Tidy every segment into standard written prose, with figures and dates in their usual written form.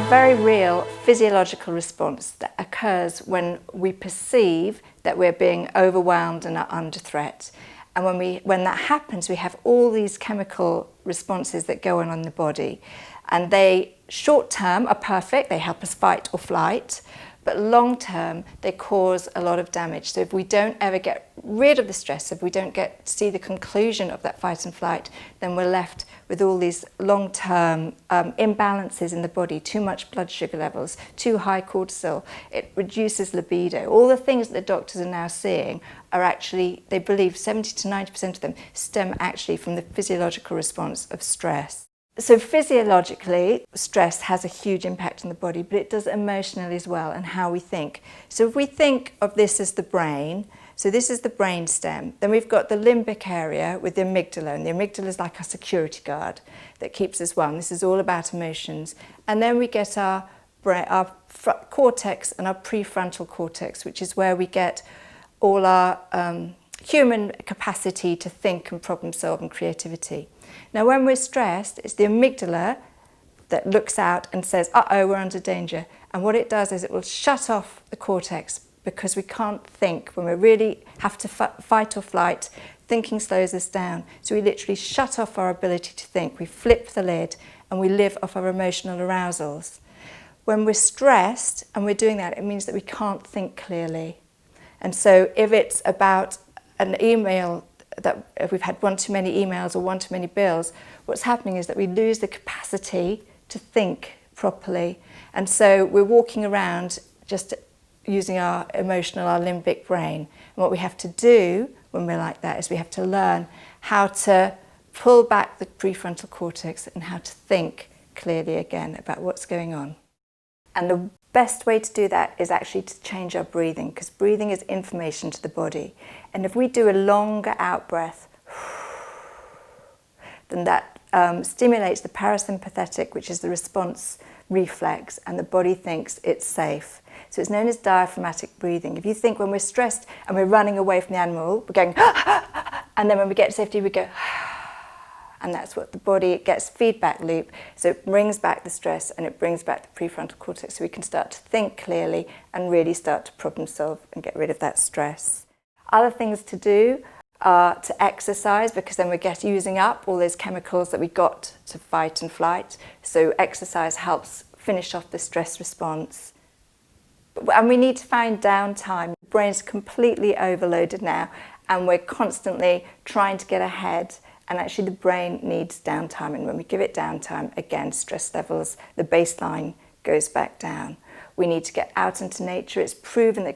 very real physiological response that occurs when we perceive that we're being overwhelmed and are under threat. And when that happens, we have all these chemical responses that go on in the body. And they, short term, are perfect. They help us fight or flight. But long term, they cause a lot of damage. So if we don't ever get rid of the stress, if we don't get to see the conclusion of that fight and flight, then we're left with all these long-term imbalances in the body, too much blood sugar levels, too high cortisol, it reduces libido. All the things that the doctors are now seeing are actually, they believe 70 to 90% of them stem actually from the physiological response of stress. So physiologically, stress has a huge impact on the body, but it does emotionally as well, and how we think. So if we think of this as the brain, so this is the brain stem, then we've got the limbic area with the amygdala, and the amygdala is like our security guard that keeps us well. And this is all about emotions. And then we get our cortex and our prefrontal cortex, which is where we get all our human capacity to think and problem solve and creativity. Now, when we're stressed, it's the amygdala that looks out and says, uh-oh, we're under danger. And what it does is it will shut off the cortex because we can't think. When we really have to fight or flight, thinking slows us down. So we literally shut off our ability to think. We flip the lid and we live off our emotional arousals. When we're stressed and we're doing that, it means that we can't think clearly. And so if it's about an email that if we've had one too many emails or one too many bills, what's happening is that we lose the capacity to think properly. And so we're walking around just using our emotional, our limbic brain. And what we have to do when we're like that is we have to learn how to pull back the prefrontal cortex and how to think clearly again about what's going on. And the best way to do that is actually to change our breathing, because breathing is information to the body. And if we do a longer out breath, then that stimulates the parasympathetic, which is the response reflex, and the body thinks it's safe. So it's known as diaphragmatic breathing. If you think when we're stressed and we're running away from the animal, we're going, and then when we get to safety, we go, and that's what the body, it gets feedback loop. So it brings back the stress and it brings back the prefrontal cortex so we can start to think clearly and really start to problem solve and get rid of that stress. Other things to do are to exercise, because then we're using up all those chemicals that we got to fight and flight. So exercise helps finish off the stress response. And we need to find downtime. The brain's completely overloaded now and we're constantly trying to get ahead. And actually the brain needs downtime, and when we give it downtime, again, stress levels, the baseline goes back down. We need to get out into nature. It's proven that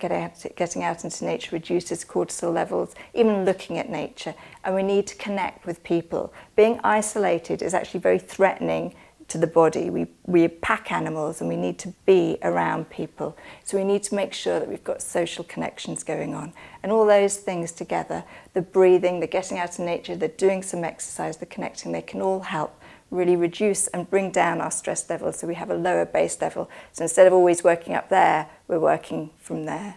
getting out into nature reduces cortisol levels, even looking at nature. And we need to connect with people. Being isolated is actually very threatening to the body. We are pack animals and we need to be around people. So we need to make sure that we've got social connections going on. And all those things together, the breathing, the getting out in nature, the doing some exercise, the connecting, they can all help really reduce and bring down our stress levels so we have a lower base level. So instead of always working up there, we're working from there.